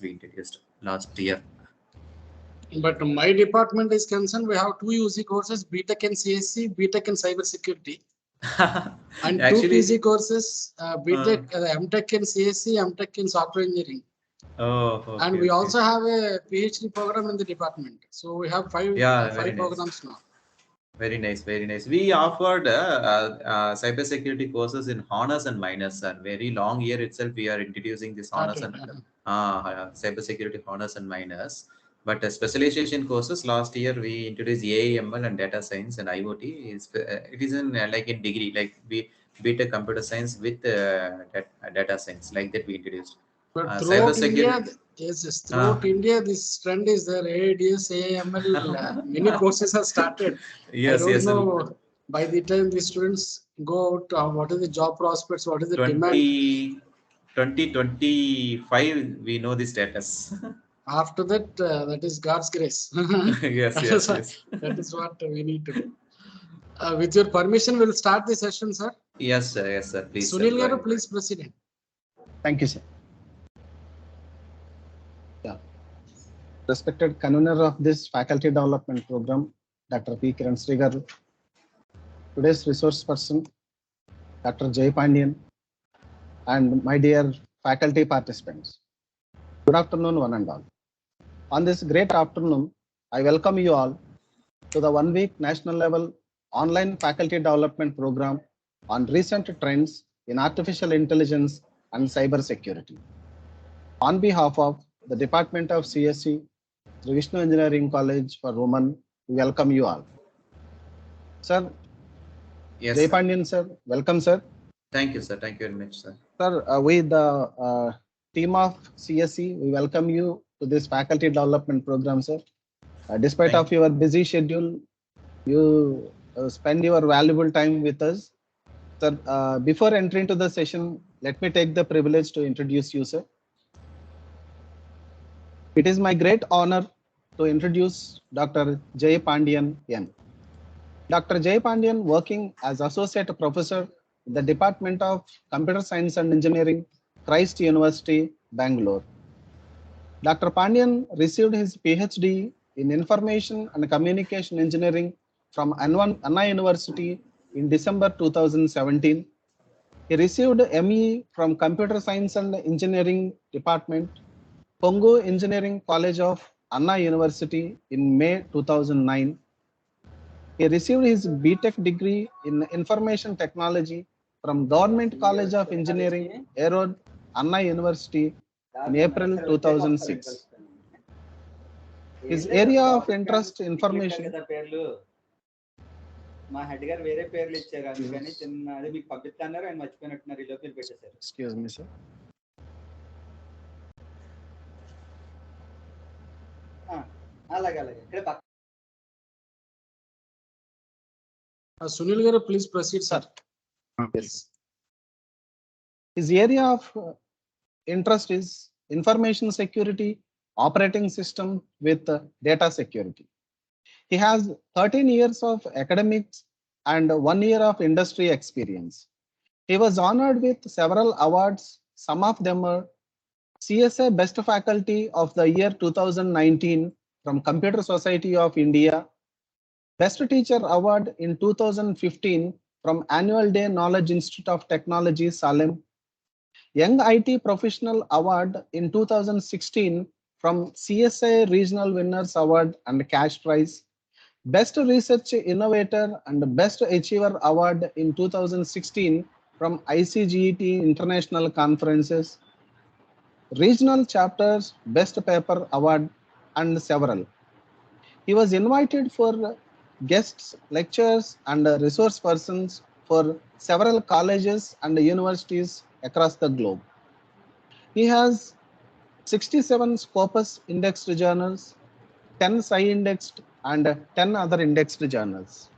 we introduced last year. But my department is concerned, we have two UC courses, BTech in CSC, BTech in Cybersecurity, and two Actually, PG courses, BTech, MTech in CSC, MTech in Software Engineering. oh, okay, And we okay. also have a PhD program in the department. So we have five Very nice. programs now. Very nice, very nice. We offered cybersecurity courses in honors and minors, and very long year itself we are introducing this honors and cybersecurity honors and minors. But specialization courses last year we introduced AI/ML and data science and IoT. It is in like in degree, like we BTech computer science with data science, like that we introduced. But throughout India, Cybersecurity. throughout India, this trend is there. ADS, AML, many courses are started. Yes, I don't yes. know by the time the students go out, what is the job prospects, what is the demand. 2025, we know the status. After that, that is God's grace. Yes, yes, yes. That is what we need to do. With your permission, we'll start the session, sir. Yes, sir. Yes, sir. Please. Sunil Garu, please proceed. Thank you, sir. Yeah. Respected convener of this faculty development program, Dr. P. Kiran Sri Garu. Today's resource person, Dr. Jayapandian, and my dear faculty participants. Good afternoon, one and all. On this great afternoon, I welcome you all to the 1-week national level online faculty development program on recent trends in artificial intelligence and cyber security. On behalf of the Department of CSC, Sri Vishnu Engineering College for Women, we welcome you all. Sir, yes, Jayapandian sir, welcome sir. Thank you, sir. Thank you very much, sir. Sir, with the team of CSC, we welcome you to this faculty development program, sir. Despite of your busy schedule, you spend your valuable time with us. Sir, before entering to the session, let me take the privilege to introduce you, sir. It is my great honor to introduce Dr. JayapandianN. Dr. Jayapandian, working as Associate Professor in the Department of Computer Science and Engineering, Christ University, Bangalore. Dr. Pandian received his PhD in Information and Communication Engineering from Anna University in December 2017. He received ME from Computer Science and Engineering Department, Pongo Engineering College of Anna University in May 2009. He received his BTech degree in Information Technology from Government College of Engineering, Erode, Anna University in April 2006. His area of interest information. Excuse me, sir. Sunil Garu, please proceed, sir. Yes. His area of interest is information security, operating system with data security. He has 13 years of academics and 1 year of industry experience. He was honored with several awards. Some of them are CSA Best Faculty of the Year 2019 from Computer Society of India, Best Teacher Award in 2015 from Annual Day Knowledge Institute of Technology, Salem, Young IT Professional Award in 2016 from CSA Regional Winners Award and Cash Prize, Best Research Innovator and Best Achiever Award in 2016 from ICGET International Conferences, Regional Chapters Best Paper Award, and several. He was invited for guests, lectures, and resource persons for several colleges and universities across the globe. He has 67 Scopus indexed journals, 10 Sci-indexed, and 10 other indexed journals.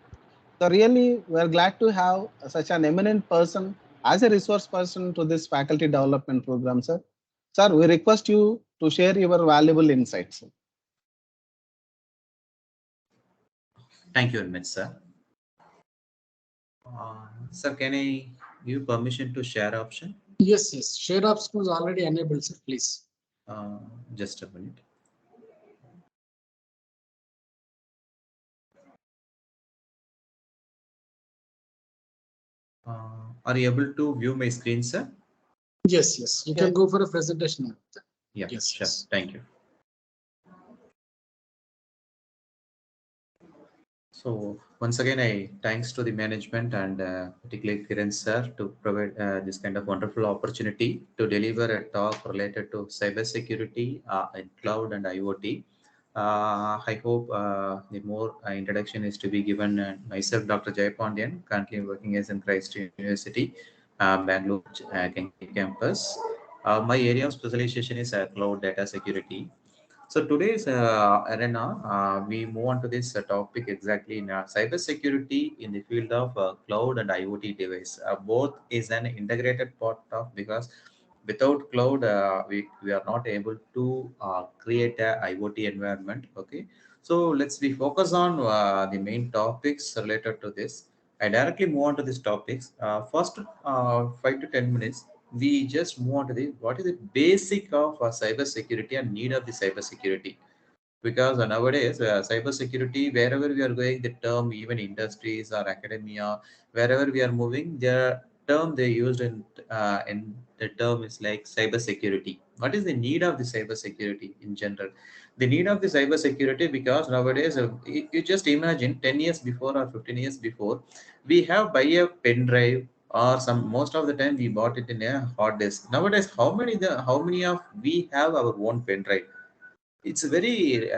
So really, we are glad to have such an eminent person as a resource person to this faculty development program, sir. Sir, we request you to share your valuable insights. Thank you very much, sir. Sir, can I give permission to share option? Yes, yes. Share option is already enabled, sir. Please. Just a minute. Are you able to view my screen, sir? Yes, yes. You can go for a presentation. Yeah, Yes, sure. yes. Thank you. So once again, I thanks to the management and particularly Kiran sir to provide this kind of wonderful opportunity to deliver a talk related to cybersecurity in cloud and IoT. I hope the more introduction is to be given. Myself, Dr. Jayapandian, currently working as in Christ University, Bangalore campus. My area of specialization is cloud data security. So today's arena, we move on to this topic exactly in cybersecurity in the field of cloud and IoT device. Both is an integrated part of because without cloud, we are not able to create a IoT environment. Okay, so let's be focus on the main topics related to this. I directly move on to these topics. First 5 to 10 minutes, we just move on to the what is the basic of cyber security and need of the cyber security, because nowadays cyber security wherever we are going, the term even industries or academia, wherever we are moving, the term they used in the term is like cyber security. What is the need of the cyber security in general? The need of the cyber security, because nowadays you just imagine 10 years before or 15 years before, we have buy a pen drive, or some most of the time we bought it in a hard disk. Nowadays how many of we have our own pen drive? It's very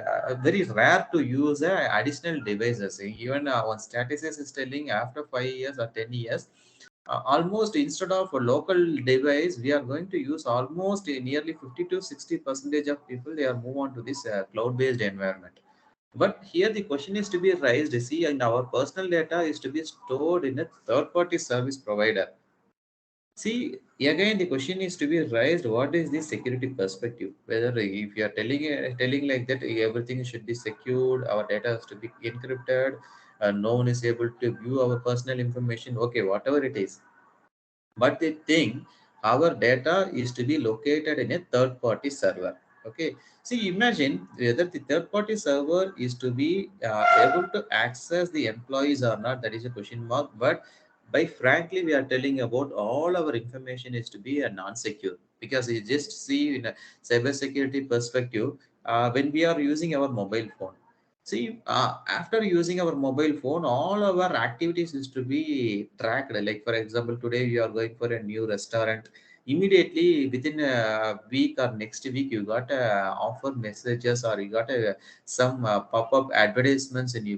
rare to use additional devices. Even one statistics is telling after 5 years or 10 years, almost instead of a local device, we are going to use almost nearly 50 to 60% of people. They are move on to this cloud-based environment. But here the question is to be raised. See, and our personal data is to be stored in a third-party service provider. See, again, the question is to be raised. What is the security perspective? Whether if you are telling like that, everything should be secured, our data has to be encrypted, no one is able to view our personal information. Okay, whatever it is, but they think our data is to be located in a third party server. Okay, see, imagine whether the third party server is to be able to access the employees or not, that is a question mark. But by frankly we are telling about all our information is to be a non-secure, because you just see in a cyber security perspective, when we are using our mobile phone. See, after using our mobile phone, all our activities is to be tracked. Like for example, today you are going for a new restaurant. Immediately within a week or next week, you got offer messages, or you got some pop-up advertisements in your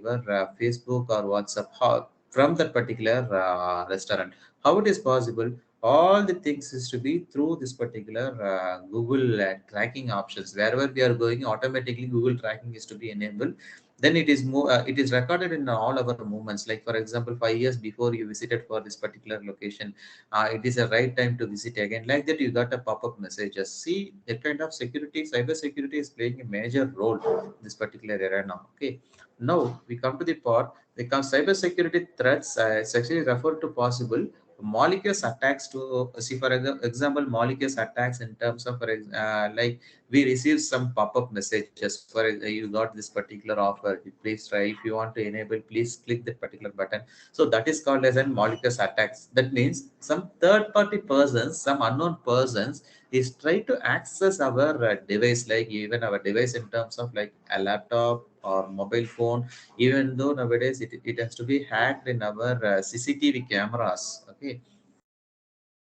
Facebook or WhatsApp from that particular restaurant. How it is possible? All the things is to be through this particular Google tracking options. Wherever we are going, automatically Google tracking is to be enabled. Then it is more it is recorded in all our movements. Like for example, 5 years before you visited for this particular location, it is a right time to visit again. Like that, you got a pop-up messages. See, that kind of security, cyber security is playing a major role in this particular area now. Okay, now we come to the part. The cyber security threats it's actually referred to possible malicious attacks. To see, for example, malicious attacks in terms of like we receive some pop-up messages for you got this particular offer, please try, if you want to enable, please click that particular button. So that is called as a malicious attacks. That means some third party persons, some unknown persons is trying to access our device, like even our device in terms of like a laptop or mobile phone. Even though nowadays it has to be hacked in our CCTV cameras. Okay,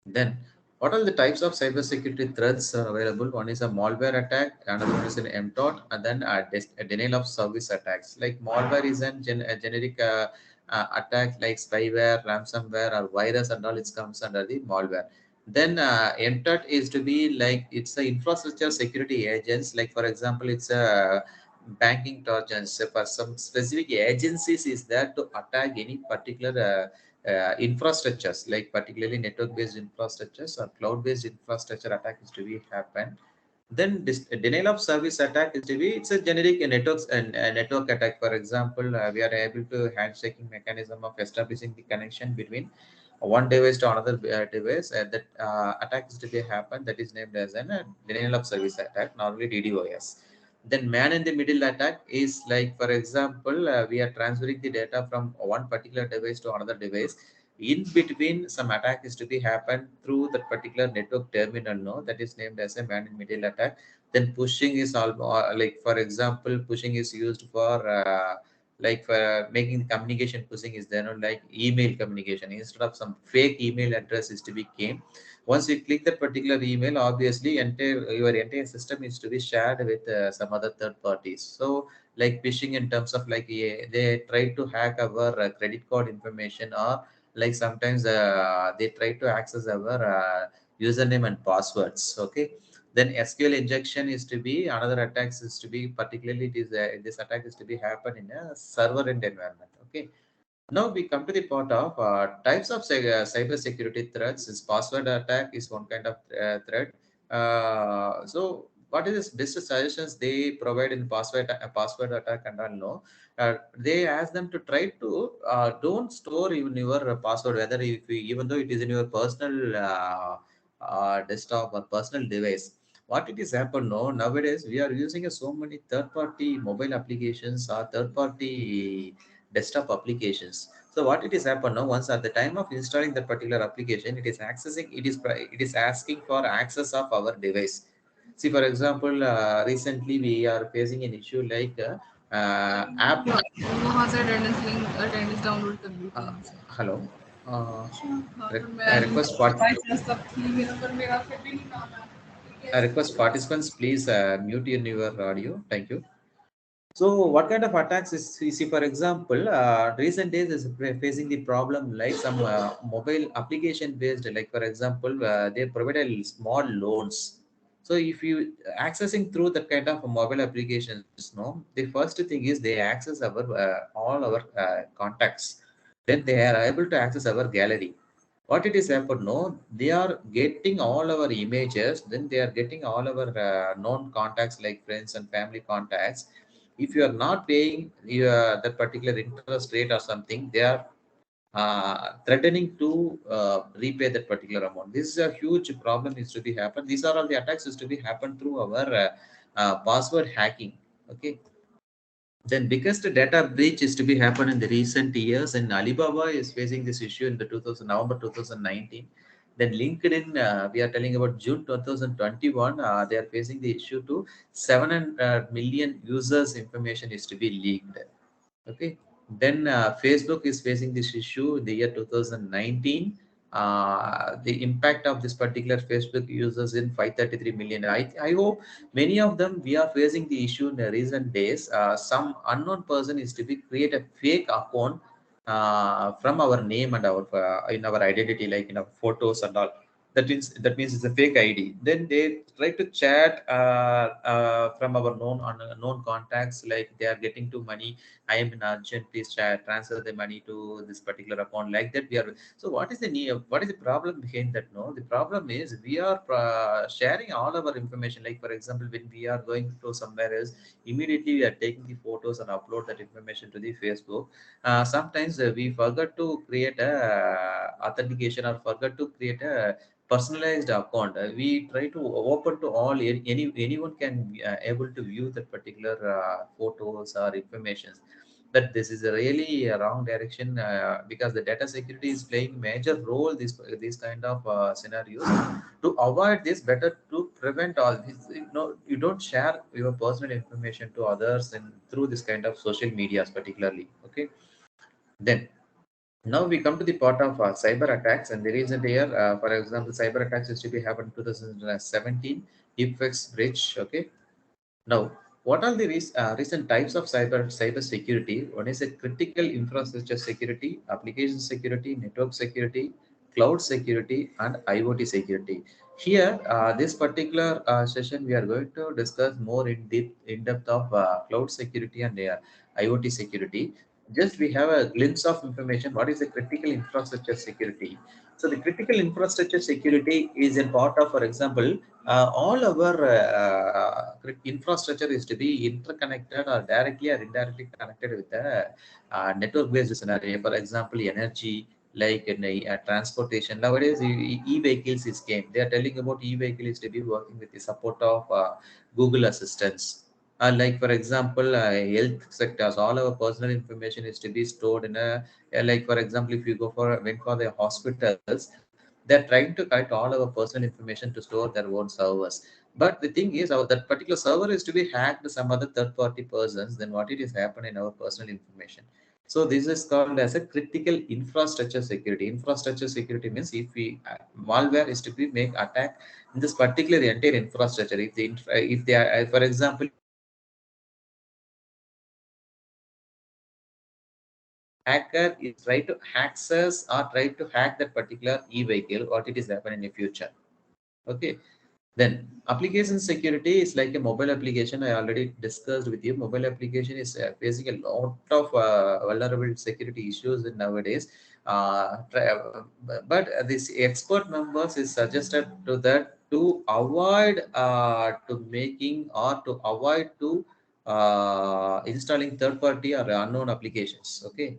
then, what are the types of cybersecurity threats are available? One is a malware attack, another one is an MTOT, and then a denial of service attacks. Like malware is a generic attack like spyware, ransomware, or virus, and all it comes under the malware. Then MTOT is to be like it's a infrastructure security agents. Like for example, it's a banking trojans. So for some specific agencies is there to attack any particular infrastructures, like particularly network-based infrastructures or cloud-based infrastructure attack is to be happen. Then this denial of service attack is to be it's a generic networks and network attack. For example, we are able to handshaking mechanism of establishing the connection between one device to another device, that attack is to be happen, that is named as an denial of service attack, normally DDoS. Then man in the middle attack is like, for example, we are transferring the data from one particular device to another device. In between, some attack is to be happen through that particular network terminal, no, that is named as a man in middle attack. Then pushing is all, like for example, pushing is used for like for making communication. Pushing is there, no, like email communication, instead of some fake email address is to be came. Once you click that particular email, obviously your entire system is to be shared with some other third parties. So like phishing in terms of like, yeah, they try to hack our credit card information, or like sometimes they try to access our username and passwords. Okay. Then SQL injection is to be another attacks is to be, particularly it is this attack is to be happen in a server end environment. Okay. Now we come to the part of types of cyber security threats. Is password attack is one kind of threat. So what is this best suggestions they provide in password attack and all? No, they ask them to try to don't store even your password, whether if you, even though it is in your personal desktop or personal device. What it is happen, no, nowadays we are using so many third party mobile applications or third party desktop applications. So what it is happen now, once at the time of installing that particular application, it is accessing, it is asking for access of our device. See, for example, recently we are facing an issue like app. वहाँ से attendance link attendance download कर ली थी यहाँ से। Hello. मैं I request by chance तब थी मेरा, पर मेरा फिर भी नहीं काम है। I request participants please mute your audio. Thank you. So what kind of attacks is, you see, for example, recent days is facing the problem like some mobile application based, like for example, they provide a small loans. So if you accessing through that kind of mobile applications, no, the first thing is they access our all our contacts. Then they are able to access our gallery. What it is happen, no, they are getting all our images. Then they are getting all our known contacts like friends and family contacts. If you are not paying that particular interest rate or something, they are threatening to repay that particular amount. This is a huge problem is to be happen. These are all the attacks is to be happen through our password hacking. Okay. Then biggest data breach is to be happen in the recent years, and Alibaba is facing this issue in the 2000 November 2019. Then LinkedIn, we are telling about June 2021, they are facing the issue to 700 million users information is to be leaked. Okay. Then Facebook is facing this issue in the year 2019. The impact of this particular Facebook users in 533 million. I hope many of them we are facing the issue in the recent days. Some unknown person is to be create a fake account from our name and our in our identity, like in our photos and all. That means it's a fake ID. Then they try to chat from our known contacts, like they are getting to money. I am in urgent, please transfer the money to this particular account. Like that, we are. So, what is the need? What is the problem behind that? No, the problem is we are sharing all our information. Like for example, when we are going to somewhere else, immediately we are taking the photos and upload that information to the Facebook. Sometimes we forget to create a authentication or forget to create a personalized account. We try to open to all, anyone can able to view that particular photos or information. That this is a really a wrong direction, because the data security is playing major role these kind of scenarios. To avoid this, better to prevent all this. You don't share your personal information to others and through this kind of social medias particularly. Okay. Then now we come to the part of cyber attacks, and the recent year, for example, cyber attacks used to be happened in 2017, deepfakes breach. Okay. Now, what are the recent types of cyber security? One is a critical infrastructure security, application security, network security, cloud security, and IoT security. Here, this particular session, we are going to discuss more in depth of cloud security and IoT security. Just we have a glimpse of information. What is the critical infrastructure security? So the critical infrastructure security is a part of, for example, all our infrastructure is to be interconnected or directly or indirectly connected with the network based scenario. For example, energy, like in transportation. Nowadays, e-vehicles is came. They are telling about e-vehicle is to be working with the support of Google Assistants. Like for example, health sectors, all our personal information is to be stored in a like for example, if you go for went for the hospitals, they're trying to collect all our personal information to store their own servers. But the thing is, that particular server is to be hacked to some other third-party persons. Then what it is happen in our personal information? So this is called as a critical infrastructure security. Infrastructure security means if we malware is to be make attack in this particular entire infrastructure. If if they are, for example, if the hacker is try to access or try to hack that particular e-vehicle, what it is happen in the future. Okay. Then application security is like a mobile application. I already discussed with you. Mobile application is facing a lot of vulnerable security issues in nowadays. But this expert members is suggested to that to avoid to making or to avoid to installing third party or unknown applications. Okay.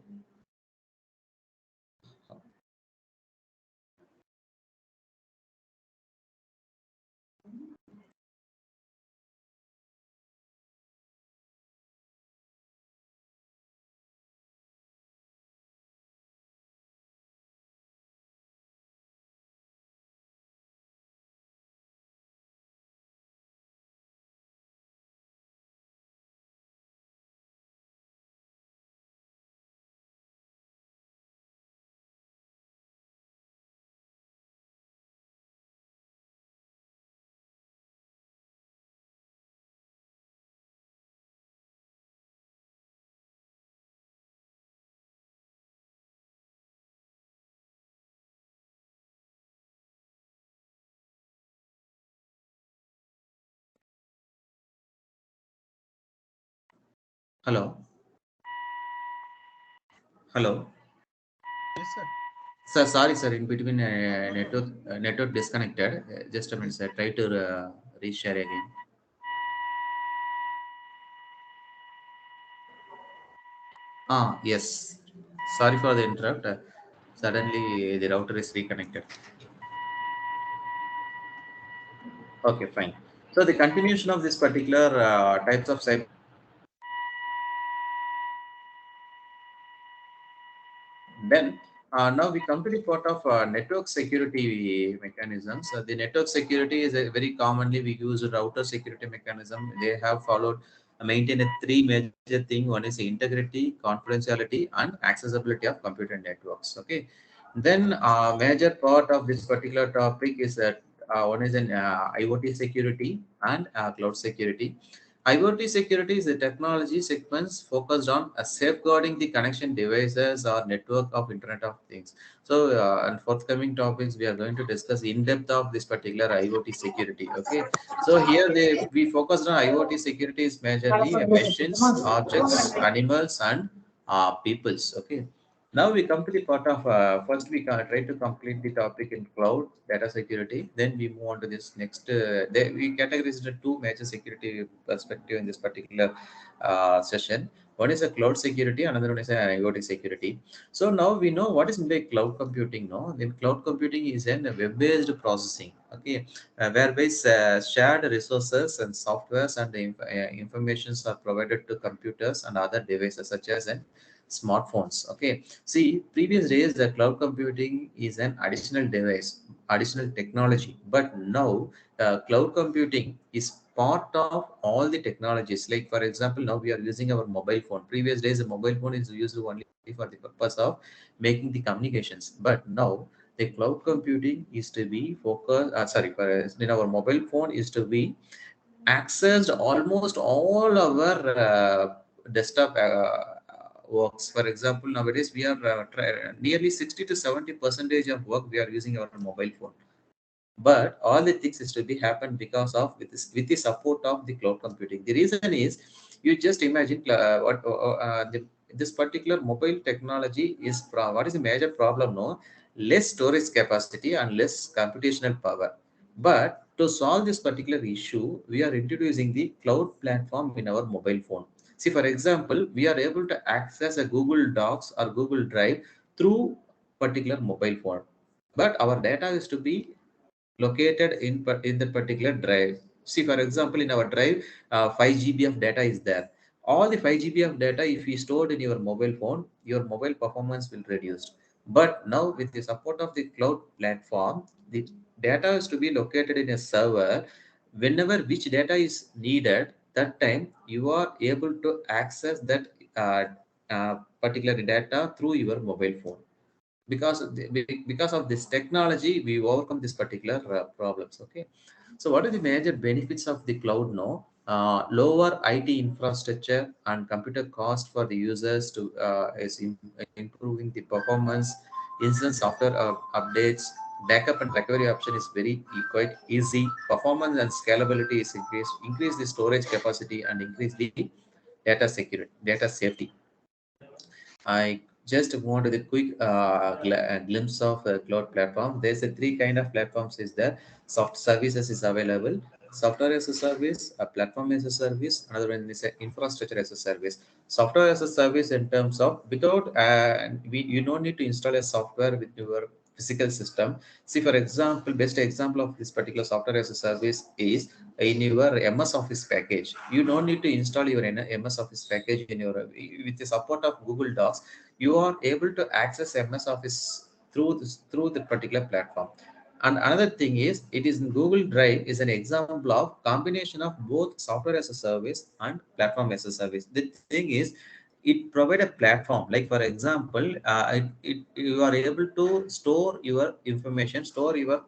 Hello. Hello. Yes, sir. Sir, sorry, sir. In between, network disconnected. Just a minute, sir. Try to reshare again. Yes. Sorry for the interrupt. Suddenly, the router is reconnected. Okay, fine. So the continuation of this particular types of cyber. Then now we come to the part of network security mechanisms. The network security is a very commonly we use router security mechanism. They have followed maintain a three major thing. One is integrity, confidentiality, and accessibility of computer networks. Okay. Then major part of this particular topic is that one is an IoT security and cloud security. IoT security is a technology sequence focused on safeguarding the connection devices or network of Internet of Things. So, in forthcoming topics, we are going to discuss in depth of this particular IoT security. Okay. So here we focused on IoT security is majorly machines, objects, animals, and peoples. Okay. Now we come to the part of first we try to complete the topic in cloud data security. Then we move on to this next. We categorize the two major security perspective in this particular session. One is a cloud security, another one is a IoT security. So now we know what is meant by cloud computing. No, then cloud computing is a web-based processing. Okay, whereby shared resources and softwares and the informations are provided to computers and other devices such as an smartphones. Okay, see, previous days the cloud computing is an additional device, additional technology, but now cloud computing is part of all the technologies. Like for example, now we are using our mobile phone. Previous days, a mobile phone is used only for the purpose of making the communications, but now the cloud computing is to be focused. Sorry, in our mobile phone is to be accessed almost all our desktop works. For example, nowadays we are nearly 60 to 70 percentage of work we are using our mobile phone. But all the things is to be happen because of with the support of the cloud computing. The reason is you just imagine this particular mobile technology is what is the major problem? No, less storage capacity and less computational power. But to solve this particular issue, we are introducing the cloud platform in our mobile phone. See, for example, we are able to access a Google Docs or Google Drive through particular mobile phone, but our data is to be located in that particular drive. See, for example, in our drive, 5 GB of data is there. All the 5 GB of data, if you stored in your mobile phone, your mobile performance will reduce. But now with the support of the cloud platform, the data is to be located in a server. Whenever which data is needed, that time you are able to access that uh, particular data through your mobile phone. Because of this technology, we overcome this particular problems. Okay, so what are the major benefits of the cloud now? Lower IT infrastructure and computer cost for the users to improving the performance, instant software updates, backup and recovery option is very quite easy. Performance and scalability is increase the storage capacity and increase the data security, data safety. I just want to the quick glimpse of cloud platform. There's a three kind of platforms is there. Soft services is available. Software as a service, a platform as a service, another one is a infrastructure as a service. Software as a service in terms of without you don't need to install a software with your physical system. See, for example, best example of this particular software as a service is in your MS Office package. You don't need to install your MS Office package in your with the support of Google Docs. You are able to access MS Office through the particular platform. And another thing is, it is in Google Drive is an example of combination of both software as a service and platform as a service. The thing is, it provide a platform. Like for example, you are able to store your information, store your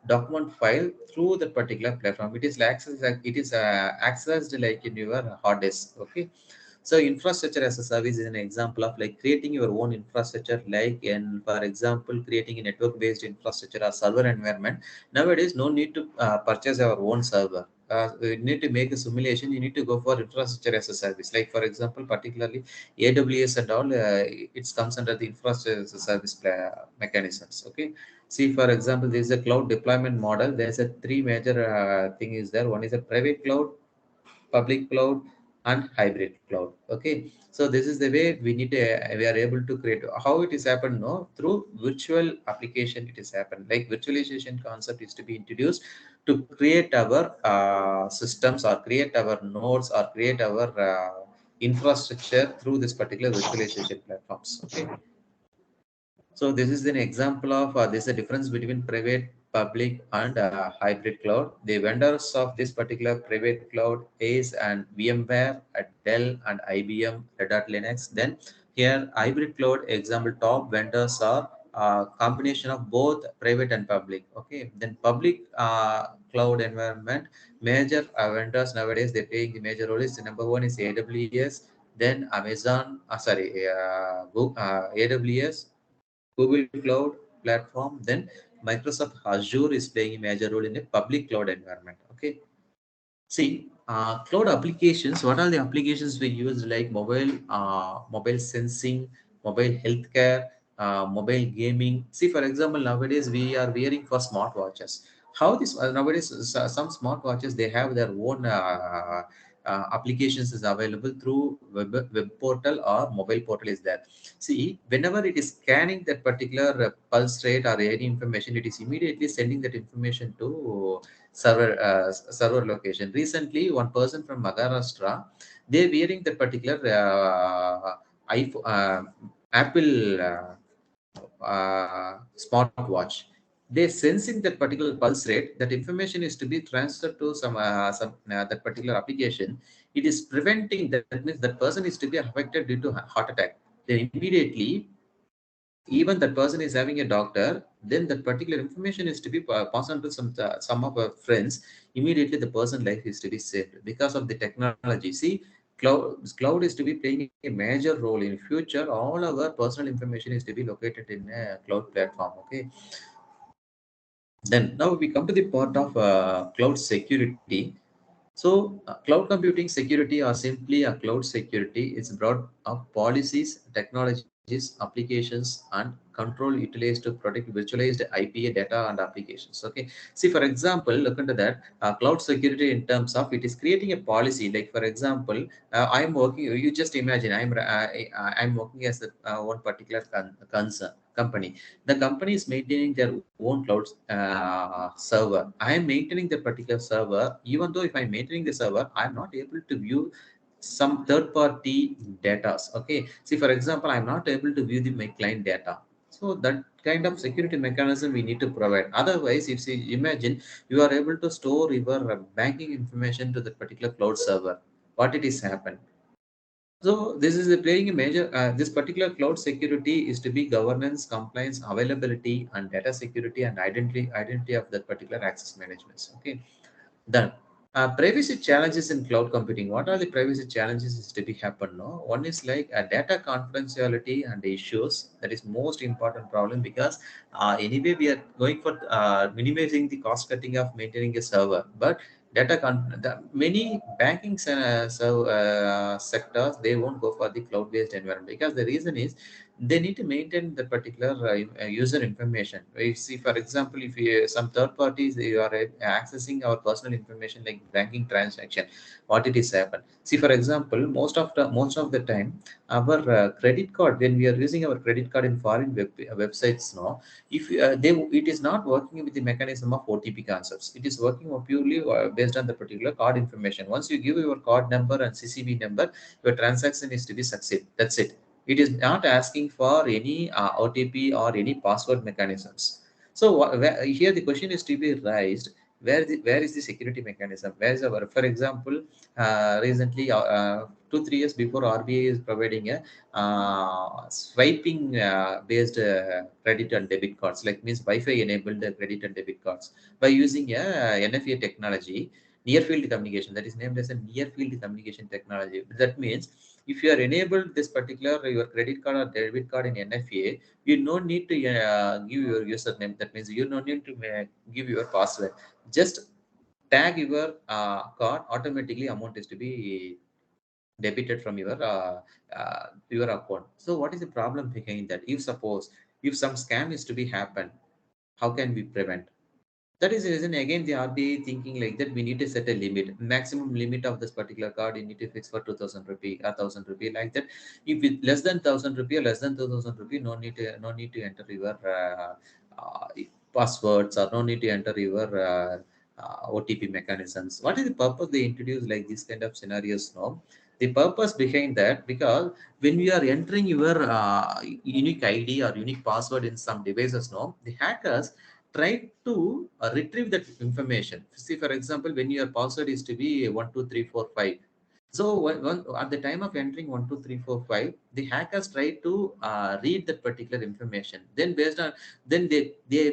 document file through the particular platform. It is accessed like in your hard disk. Okay, so infrastructure as a service is an example of like creating your own infrastructure, like in, for example, creating a network based infrastructure or server environment. Nowadays, no need to purchase our own server. You need to make a simulation. You need to go for infrastructure as a service. Like for example, particularly AWS and all, it comes under the infrastructure as a service mechanisms. Okay. See, for example, there is a cloud deployment model. There's a three major thing is there. One is a private cloud, public cloud, and hybrid cloud. Okay, so this is the way we are able to create. How it is happened? No, through virtual application it is happened. Like virtualization concept is to be introduced to create our systems, or create our nodes, or create our infrastructure through this particular virtualization platforms. Okay, so this is an example of there's a difference between private, public, and hybrid cloud. The vendors of this particular private cloud is and VMware, Dell, and IBM, Red Hat Linux. Then here hybrid cloud example top vendors are combination of both private and public. Okay, then public cloud environment, major vendors nowadays they playing the major role is the number one is AWS, then Amazon, AWS, Google Cloud Platform, then Microsoft Azure is playing a major role in a public cloud environment. Okay. See, cloud applications. What are the applications we use? Like mobile sensing, mobile healthcare, mobile gaming. See, for example, nowadays we are wearing for smartwatches. How this nowadays some smartwatches they have their own applications is available through web portal or mobile portal is there. See, whenever it is scanning that particular pulse rate or any information, it is immediately sending that information to server location. Recently, one person from Maharashtra, they wearing that particular iPhone, Apple smartwatch. They sensing that particular pulse rate. That information is to be transferred to some that particular application. It is preventing that means that person is to be affected due to heart attack. Then immediately even that person is having a doctor, then that particular information is to be passed on to some of our friends. Immediately the person life is to be saved because of the technology. See, cloud is to be playing a major role in future. All our personal information is to be located in a cloud platform. Okay, then now we come to the part of cloud security. So, cloud computing security, or simply a cloud security, is broad of policies, technologies, applications, and control utilized to protect virtualized IPA data and applications. Okay. See, for example, look into that cloud security in terms of it is creating a policy. Like, for example, I'm working. You just imagine I'm working as one particular concern. company. The company is maintaining their own cloud server. I am maintaining the particular server. Even though if I'm maintaining the server, I'm not able to view some third party data. Okay. See, for example, I'm not able to view my client data. So that kind of security mechanism we need to provide. Otherwise, if you imagine you are able to store your banking information to that particular cloud server, what it is happen? So this is playing a major. This particular cloud security is to be governance, compliance, availability, and data security and identity of that particular access management. Okay. Done. Privacy challenges in cloud computing. What are the privacy challenges is to be happen? No, one is like data confidentiality and issues. That is most important problem because anyway we are going for minimizing the cost cutting of maintaining a server, but many banking sectors they won't go for the cloud based environment because the reason is they need to maintain the particular user information. You see, for example, if you, some third parties you are accessing our personal information like banking transaction, what it is happen. See, for example, most of the time, our credit card when we are using our credit card in foreign websites, no, if it is not working with the mechanism of OTP concepts. It is working purely based on the particular card information. Once you give your card number and CCV number, your transaction is to be succeed. That's it. It is not asking for any OTP or any password mechanisms. So here the question is to be raised. Where is the security mechanism? Where is our, for example, recently 2 3 years before RBI is providing a swiping based credit and debit cards, like means Wi-Fi enabled credit and debit cards by using a NFA technology, near field communication, that is named as a near field communication technology. That means if you are enabled this particular your credit card or debit card in NFA, you no need to give your username. That means you no need to give your password. Just tag your card, automatically amount is to be debited from your account. So what is the problem behind that? If suppose if some scam is to be happen, how can we prevent? That is the reason again the RBI thinking like that we need to set a limit, maximum limit of this particular card you need to fix for 2000 rupee, 1000 rupee, like that. If it less than 1000 rupee or less than 2000 rupee, no need to enter your uh, passwords or no need to enter your OTP mechanisms. What is the purpose they introduce like this kind of scenarios? No, the purpose behind that because when we are entering your unique ID or unique password in some devices, no, the hackers try to retrieve that information. See, for example, when your password is to be 12345. So at the time of entering 12345, the hackers try to read that particular information. Then based on then they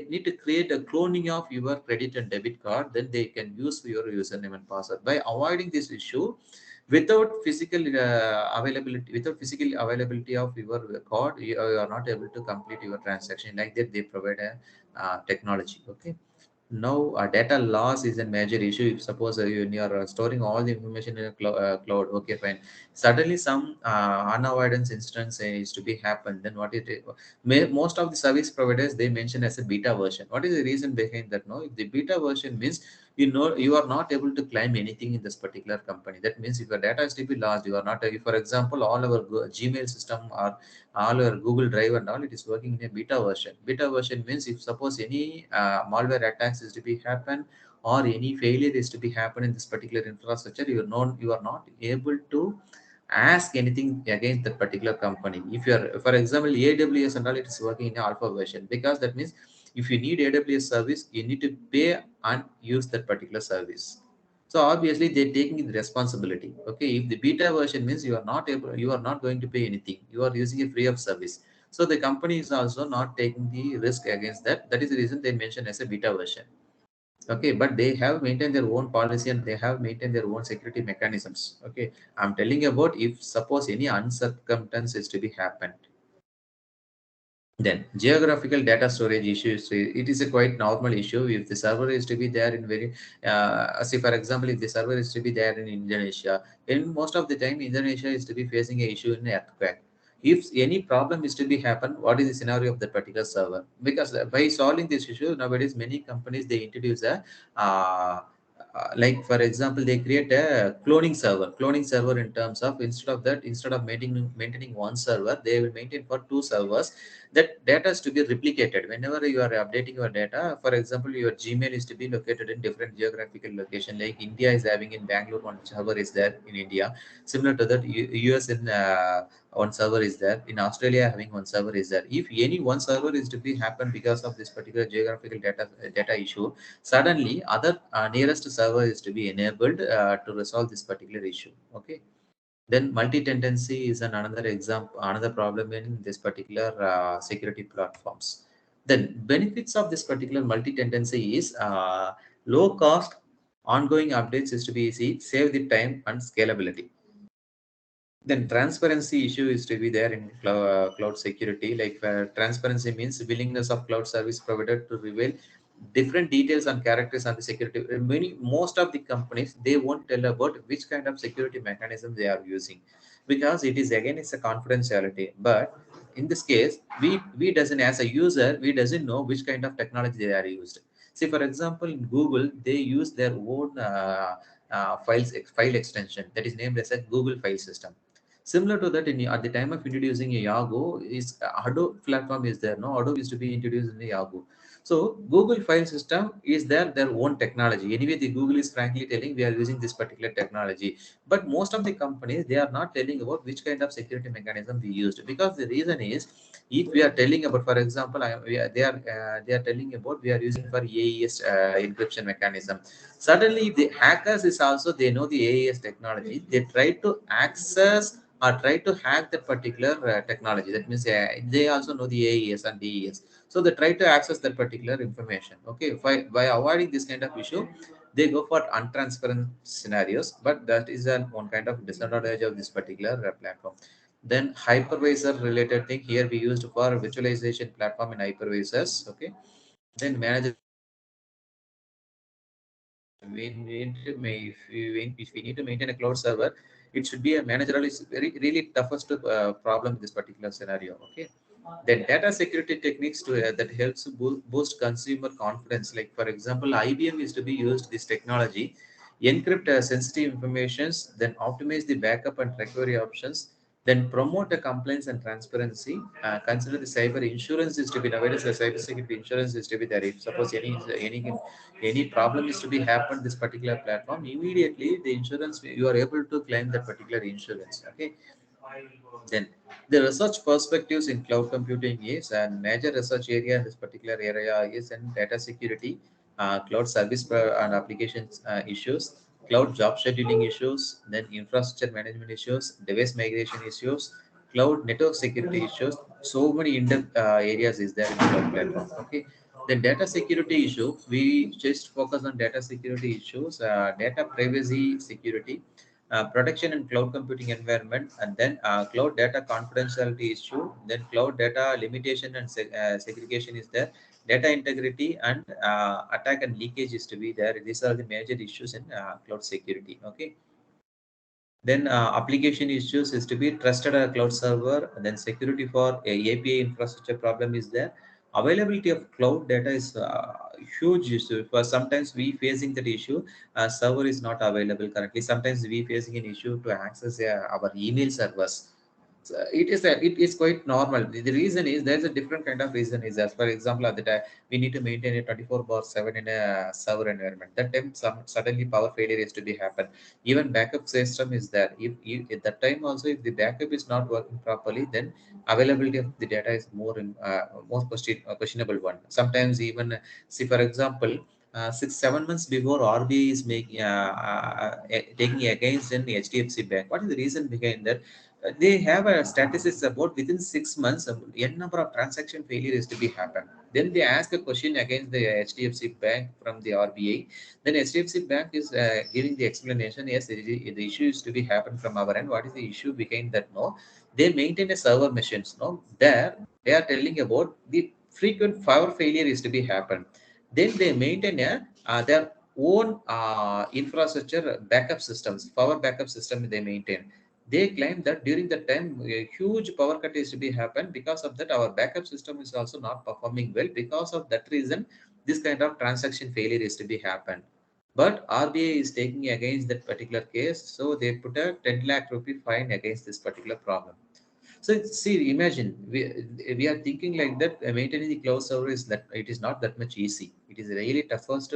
need to create a cloning of your credit and debit card. Then they can use your username and password. By avoiding this issue, without physical availability of your card, you are not able to complete your transaction. Like that, they provide a technology. Okay. Now, data loss is a major issue. If suppose you are storing all the information in a cloud, okay, fine. Suddenly, some unavoidance instance is to be happen. Then what most of the service providers they mention as a beta version. What is the reason behind that? No, the beta version means you are not able to claim anything in this particular company. That means if your data is to be lost, you are not. For example, all our Gmail system or all our Google Drive and all, it is working in a beta version. Beta version means if suppose any malware attacks is to be happen or any failure is to be happen in this particular infrastructure, you are not able to ask anything against that particular company. If you are, for example, AWS and all, it is working in alpha version because that means if you need AWS service, you need to pay and use that particular service. So obviously they're taking the responsibility. Okay, if the beta version means you are not going to pay anything. You are using a free of service. So the company is also not taking the risk against that. That is the reason they mention as a beta version. Okay, but they have maintained their own policy and they have maintained their own security mechanisms. Okay, I'm telling about if suppose any uncircumstance is to be happened. Then geographical data storage issues, it is a quite normal issue. If the server is to be there in very, say for example, if the server is to be there in Indonesia, in most of the time Indonesia is to be facing a issue in earthquake. If any problem is to be happen, what is the scenario of the particular server? Because by solving this issue nowadays, many companies they introduce a like for example, they create a cloning server in terms of instead of maintaining one server, they will maintain for two servers. That data is to be replicated whenever you are updating your data. For example, your Gmail is to be located in different geographical location, like India is having in Bangalore one server is there in India. Similar to that, US in one server is there, in Australia having one server is there. If any one server is to be happen because of this particular geographical data issue, suddenly other nearest server is to be enabled to resolve this particular issue. Okay. Then multi-tendency is another example, another problem in this particular security platforms. Then benefits of this particular multi-tendency is low cost, ongoing updates is to be easy, save the time and scalability. Then transparency issue is to be there in cloud security. Like transparency means willingness of cloud service provider to reveal different details and characters on the security. Most of the companies, they won't tell about which kind of security mechanism they are using, because it is again it's a confidentiality. But in this case, we doesn't, as a user, we doesn't know which kind of technology they are used. See, for example, in Google, they use their own file extension that is named as a Google file system. Similar to that, at the time of introducing a Yahoo, is Hadoop platform is there. No, Hadoop is to be introduced in the Yahoo. So Google file system is their own technology. Anyway, the Google is frankly telling we are using this particular technology. But most of the companies, they are not telling about which kind of security mechanism we used, because the reason is, if we are telling about, for example, they are telling about we are using for AES encryption mechanism. Suddenly, if the hackers is also, they know the AES technology, they try to access or try to hack that particular technology. That means they also know the AES and DES. So they try to access that particular information. Okay, by avoiding this kind of issue, they go for untransparent scenarios. But that is one kind of disadvantage of this particular platform. Then hypervisor related thing here we used for virtualization platform in hypervisors. Okay. Then manage, if we need to maintain a cloud server, it should be a managerial. Is very really toughest problem in this particular scenario. Okay. Then data security techniques to that helps boost consumer confidence. Like for example, IBM is to be used this technology, encrypt sensitive informations, then optimize the backup and recovery options, then promote the compliance and transparency. Consider the cyber insurance is to be nowadays. The cyber security insurance is to be there. If suppose any problem is to be happened this particular platform, immediately the insurance, you are able to claim that particular insurance. Okay. Then the research perspectives in cloud computing is, and major research area in this particular area is in data security, cloud service and applications issues, cloud job scheduling issues, then infrastructure management issues, device migration issues, cloud network security issues. So many in-depth areas is there in the cloud platform. Okay. Then data security issue, we just focus on data security issues, data privacy security, protection in cloud computing environment, and then cloud data confidentiality issue, then cloud data limitation and segregation is there, data integrity and attack and leakage is to be there. These are the major issues in cloud security. Okay. Then application issues is to be trusted cloud server, and then security for API infrastructure problem is there. Availability of cloud data is huge issue. For sometimes we facing that issue, server is not available currently. Sometimes we facing an issue to access our email servers. So it is quite normal. The reason is there's a different kind of reason is, as for example, at the time we need to maintain a 24/7 in a server environment. That time suddenly power failure is to be happen. Even backup system is there. If at that time also, if the backup is not working properly, then availability of the data is more questionable one. Sometimes even see, for example, 6 7 months before RBI is making taking against an HDFC bank. What is the reason behind that? They have a statistics about within 6 months, n number of transaction failures to be happen. Then they ask a question against the HDFC bank from the RBI. Then HDFC bank is giving the explanation. Yes, the issue is to be happen from our end. What is the issue behind that? No, they maintain a server machines. No, there they are telling about the frequent power failure is to be happen. Then they maintain their own infrastructure backup systems, power backup system they maintain. They claim that during that time a huge power cut is to be happen. Because of that, our backup system is also not performing well. Because of that reason, this kind of transaction failure is to be happen. But RBI is taking against that particular case, so they put a 10 lakh rupee fine against this particular problem. So see, imagine we are thinking like that. Maintaining the cloud server is that it is not that much easy. It is really toughest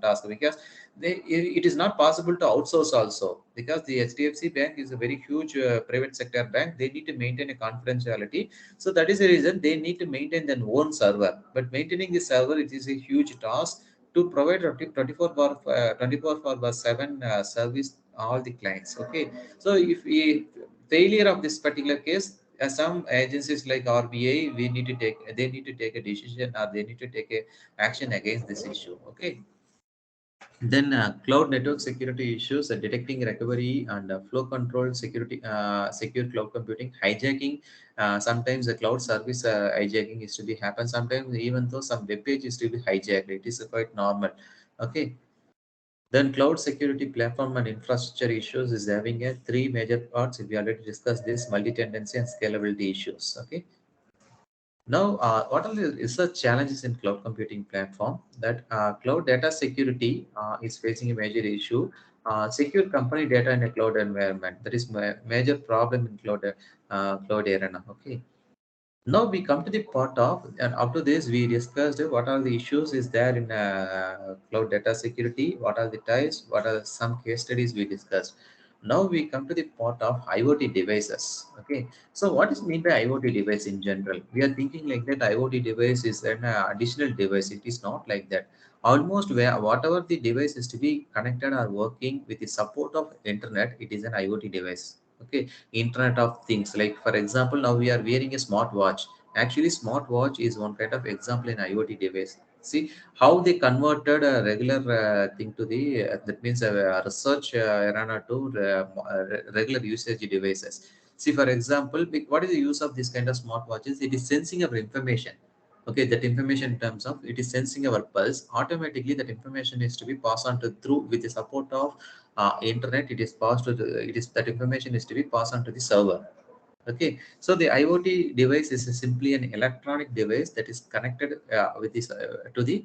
task because it is not possible to outsource also, because the HDFC Bank is a very huge private sector bank. They need to maintain a confidentiality. So that is the reason they need to maintain their own server. But maintaining the server, it is a huge task to provide 24 by 7 service all the clients. Okay, so if we failure of this particular case, some agencies like RBI, they need to take a decision, or they need to take a action against this issue. Okay. Then cloud network security issues, detecting recovery and flow control, secure cloud computing, hijacking. Sometimes the cloud service hijacking is to be happen. Sometimes even though some web page is to be hijacked, it is quite normal. Okay. Then cloud security platform and infrastructure issues is having a three major parts. We already discussed this: multi-tendency and scalability issues. Okay. Now, what are the research challenges in cloud computing platform? That cloud data security is facing a major issue. Secure company data in a cloud environment. That is major problem in cloud arena. Okay. Now we come to the part of, and up to this we discussed what are the issues is there in cloud data security, what are the types, what are some case studies we discussed. Now we come to the part of IoT devices. Okay, so what is mean by IoT device in general? We are thinking like that IoT device is an additional device. It is not like that. Almost where whatever the device is to be connected or working with the support of internet, it is an IoT device. Okay, internet of things, like for example now we are wearing a smartwatch. Actually smartwatch is one kind of example in IoT device. See how they converted a regular thing to the that means a research arena to regular usage devices. See for example, what is the use of this kind of smartwatches? It is sensing our information. Okay, that information in terms of it is sensing our pulse. Automatically that information is to be passed on to through with the support of internet. It is passed to it is that information is to be passed on to the server. Okay, so the IoT device is simply an electronic device that is connected with this to the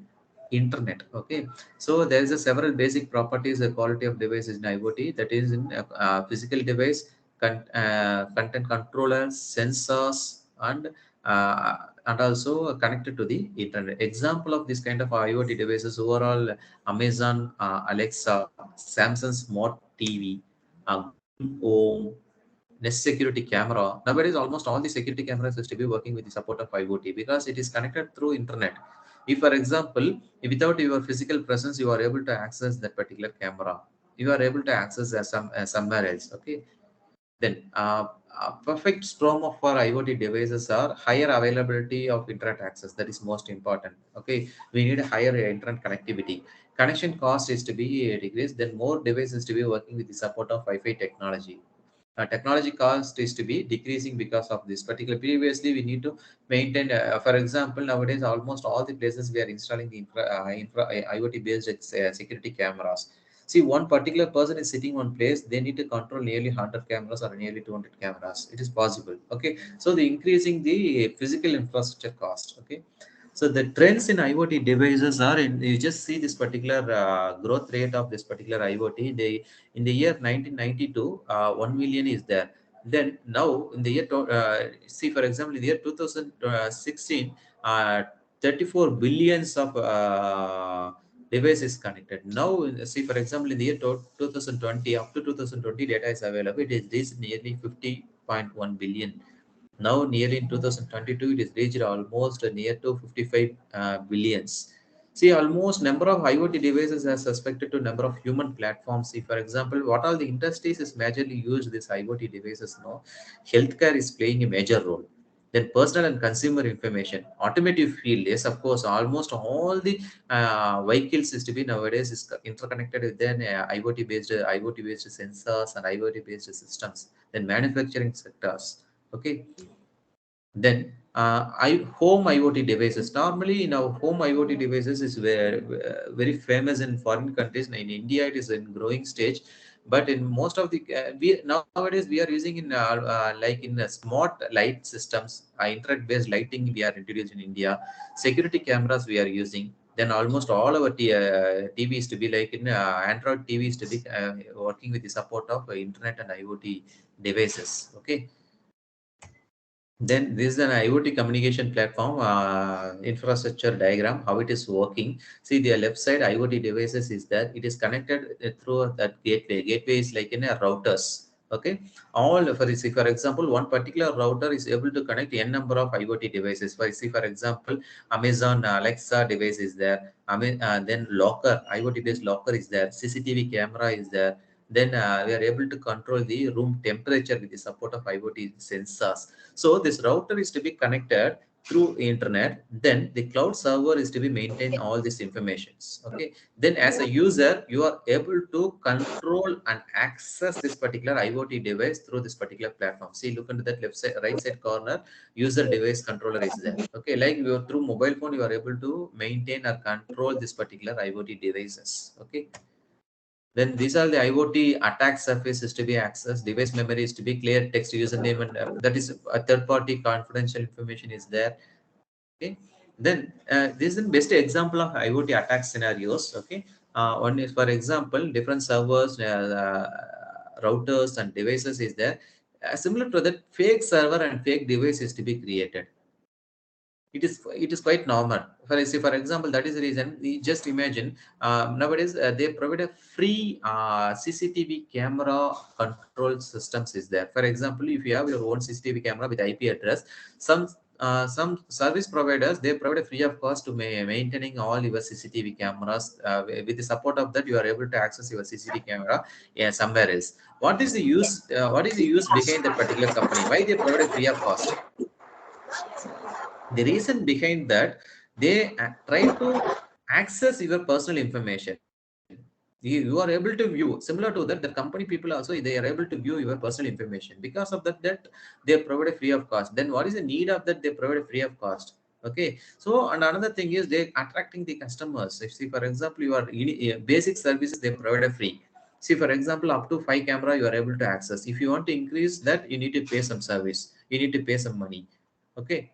internet. Okay, so there is a several basic properties, the quality of device is in IoT, that is in physical device, content controllers, sensors, and also connected to the internet. Example of this kind of IoT devices overall: Amazon Alexa, Samsung Smart TV, Google Home, Nest security camera. Nowadays, almost all the security cameras is to be working with the support of IoT because it is connected through internet. If, for example, without your physical presence, you are able to access that particular camera. You are able to access somewhere else. Okay. Then, perfect storm of our IoT devices are higher availability of internet access. That is most important. Okay, we need a higher internet connectivity. Connection cost is to be decreased. Then more devices to be working with the support of Wi-Fi technology. Technology cost is to be decreasing because of this particular. Previously we need to maintain for example nowadays almost all the places we are installing the IoT based security cameras. See, one particular person is sitting one place, they need to control nearly 100 cameras or nearly 200 cameras. It is possible. Okay, so the increasing the physical infrastructure cost. Okay, so the trends in IoT devices are in, you just see this particular growth rate of this particular IoT. They in the year 1992, 1 million is there. Then now in the year, see for example, in the year 2016, 34 billions of devices connected. Now, see for example, in the year 2020, up to 2020 data is available. It is reached nearly 50.1 billion. Now, nearly in 2022, it is reached almost near to 55 billions. See, almost number of IoT devices are suspected to number of human platforms. See, for example, what all the industries is majorly used these IoT devices now? Healthcare is playing a major role. Then personal and consumer information, automotive field, yes, of course, almost all the vehicles is to be nowadays is interconnected with then IoT based sensors and IoT based systems. Then manufacturing sectors. Okay, then home IoT devices. Normally, in our home IoT devices is very famous in foreign countries. In India, it is in growing stage, but in most of the we nowadays we are using in like in smart light systems, internet based lighting we are introduced in India. Security cameras we are using. then almost all our TV is to be like in Android TV is to be working with the support of internet and IoT devices. Okay. Then this is an IoT communication platform infrastructure diagram, how it is working. See the left side IoT devices is that it is connected through that gateway. Gateway is like in a routers. Okay, all for example, one particular router is able to connect n number of IoT devices. For example, Amazon Alexa device is there. Then locker, IoT based locker is there. CCTV camera is there. Then we are able to control the room temperature with the support of IoT sensors. So this router is to be connected through internet. Then the cloud server is to be maintain all these informations. Okay. Then as a user, you are able to control and access this particular IoT device through this particular platform. See, look into that left side, right side corner, user device controller is there. Okay. Like you are through mobile phone, you are able to maintain or control this particular IoT devices. Okay. Then these are the IoT attack surface is to be accessed, device memory is to be clear, text username, and that is a third-party confidential information is there. Okay. Then this is the best example of IoT attack scenarios. Okay. One is, for example, different servers, routers, and devices is there. Similar to that, fake server and fake device is to be created. It is quite normal. For example, that is the reason we just imagine nowadays they provide a free CCTV camera control systems is there. For example, if you have your own CCTV camera with IP address, some service providers they provide a free of cost to maintaining all your CCTV cameras. With the support of that, you are able to access your CCTV camera somewhere else. What is the use? What is the use behind that particular company? Why they provide a free of cost? The reason behind that, they try to access your personal information. You are able to view, similar to that, the company people also they are able to view your personal information. Because of that they provide a free of cost. Then what is the need of that? They provide a free of cost. Okay. So and another thing is they attracting the customers. If see, for example, you are basic services they provide a free. See, for example, up to 5 camera you are able to access. If you want to increase that, you need to pay some service, you need to pay some money. Okay.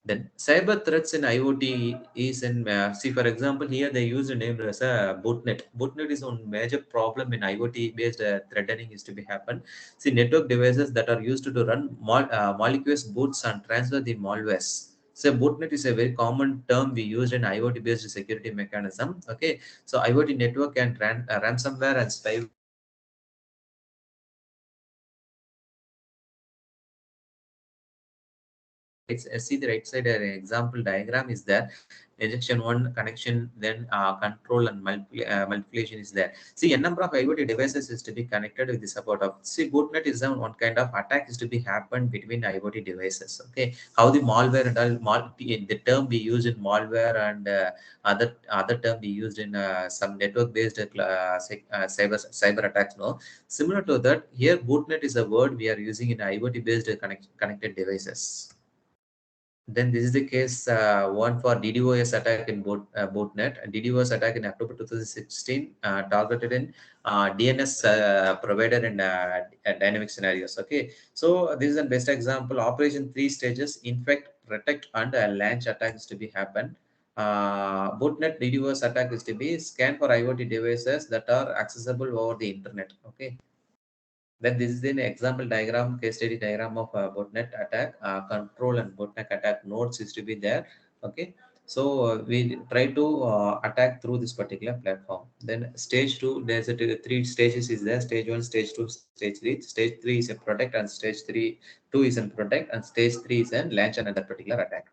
Then cyber threats in IoT is in see, for example, here they use the name as a botnet. Botnet is one major problem in IoT based threatening is to be happen. See, network devices that are used to run malicious boots and transfer the malwares. So botnet is a very common term we use in IoT based security mechanism. Okay, so IoT network can ransomware and spyware see the right side example diagram is there. Injection one connection, then control and multiplication is there. See, a number of IoT devices is to be connected with the support of. See, botnet is one kind of attack is to be happen between IoT devices. Okay, how the malware and all the term we use in malware and other term we used in some network based cyber attacks. No, similar to that here, botnet is a word we are using in IoT based connected devices. Then this is the case one for DDoS attack in botnet. DDoS attack in October 2016 targeted in DNS provider and dynamic scenarios. Okay, so this is the best example. Operation 3 stages: infect, protect, and launch attacks to be happen. Botnet DDoS attack is to be scan for IoT devices that are accessible over the internet. Okay. Then this is an example diagram, case study diagram of botnet attack. Control and botnet attack nodes is to be there. Okay, so we try to attack through this particular platform. Then stage two, there's three stages is there: stage one, stage two, stage three. Stage three is a protect, and stage two is in protect, and stage three is in launch another particular attack.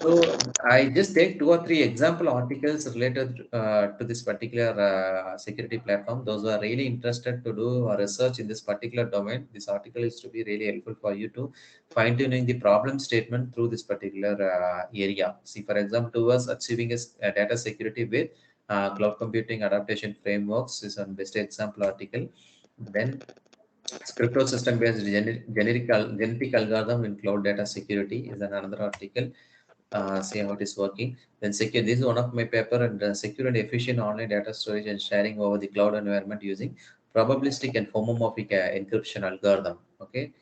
So I just take 2 or 3 example articles related to this particular security platform. Those who are really interested to do research in this particular domain, this article is to be really helpful for you to fine tuning the problem statement through this particular area. See, for example, towards achieving a data security with cloud computing adaptation frameworks is one best example article. Then crypto system based genetic algorithm in cloud data security is another article. See how it is working. Then secure. This is one of my paper and secure and efficient online data storage and sharing over the cloud environment using probabilistic and homomorphic encryption algorithm. Okay.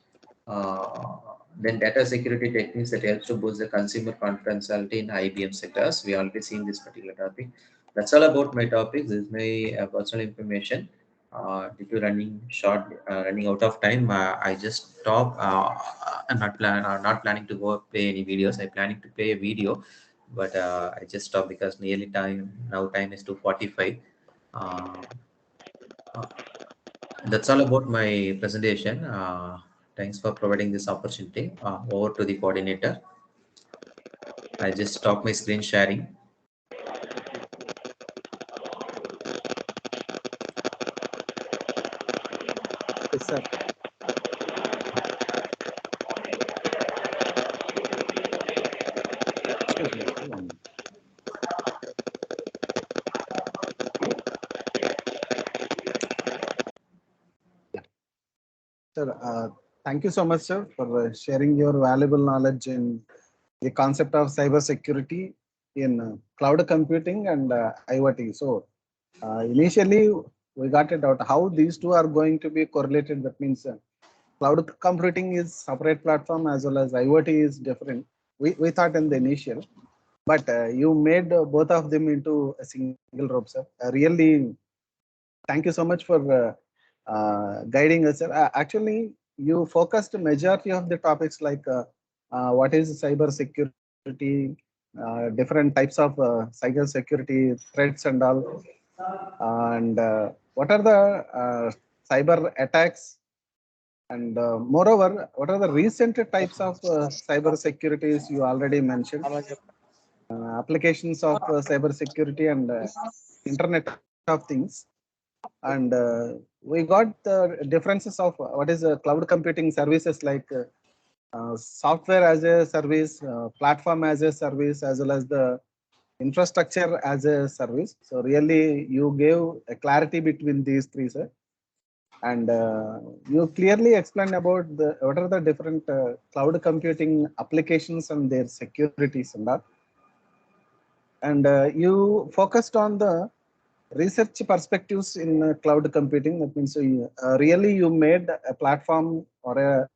Then data security techniques that helps to boost the consumer confidentiality in IBM sectors. We already seen this particular topic. That's all about my topic. This is my personal information. Due to running out of time, I just stop. I'm not planning to go play any videos. I'm planning to play a video, but I just stopped because nearly time is 2:45. Uh, uh, that's all about my presentation. Thanks for providing this opportunity. Over to the coordinator. I just stop my screen sharing. Yes, sir. Excuse me, sir, 1 minute. Yeah. Sir, thank you so much, sir, for sharing your valuable knowledge in the concept of cyber security in cloud computing and IoT. So, initially, we got it out how these two are going to be correlated. That means cloud computing is separate platform as well as IoT is different. We thought in the initial, but you made both of them into a single rope, sir. Really, thank you so much for guiding us, sir. Actually, you focused majority of the topics like what is cyber security, different types of cyber security threats and all, and what are the cyber attacks, and moreover, what are the recent types of cyber securities you already mentioned, applications of cyber security and Internet of Things. And we got the differences of what is cloud computing services like software as a service, platform as a service, as well as the infrastructure as a service. So really, you gave a clarity between these three, sir. And you clearly explained about what are the different cloud computing applications and their securities and that. And you focused on the research perspectives in cloud computing. That means really you made a platform or a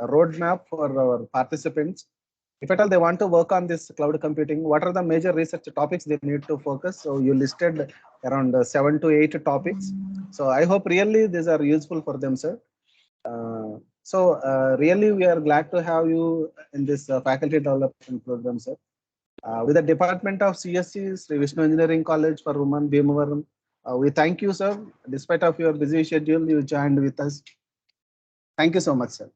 roadmap for our participants. If at all they want to work on this cloud computing, what are the major research topics they need to focus? So you listed around 7 to 8 topics. So I hope really these are useful for them, sir. Really we are glad to have you in this faculty development program, sir. With the Department of CSC, Sri Vishnu Engineering College for Women, Bhimavaram. We thank you, sir. Despite of your busy schedule, you joined with us. Thank you so much, sir.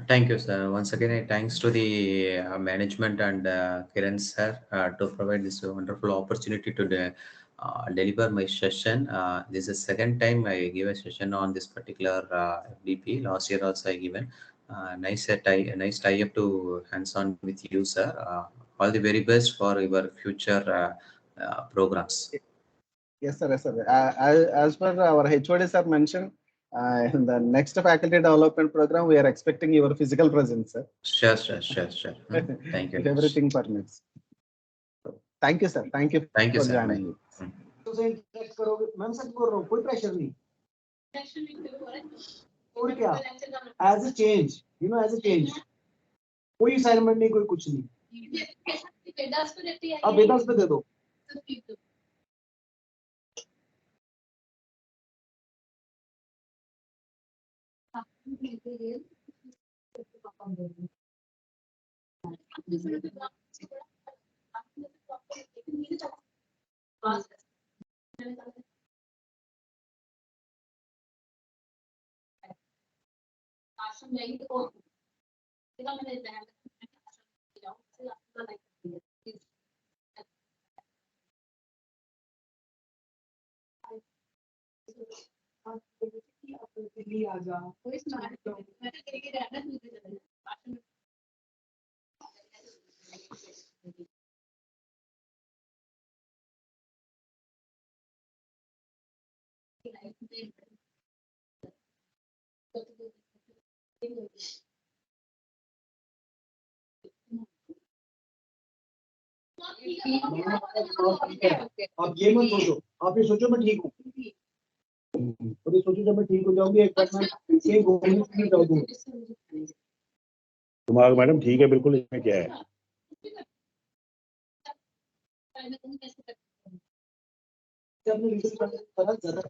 Thank you, sir. Once again, thanks to the management and Kiran sir to provide this wonderful opportunity to deliver my session. This is the second time I give a session on this particular FDP. Last year also I given. Nice tie up to hands-on with you, sir. All the very best for your future programs. Yes, sir. Yes, sir. As per our HOD sir mentioned, in the next faculty development program, we are expecting your physical presence, sir. Sure. Thank you. If everything permits. Thank you, sir. Thank you Thank you, for sir. joining. Ma'am सच बोल रहा हूँ, कोई pressure नहीं। और क्या? As a change, you know, as a change. कोई assignment नहीं, कोई कुछ नहीं। अब वेदास पे दे दो। आप ये मत सोचो, आप ये सोचो मैं ठीक हूँ, और ये सोचो जब मैं ठीक हो जाऊंगी एक बार मैं घूमने जाऊंगी। दिमाग मैडम ठीक है बिल्कुल, इसमें क्या है? जरा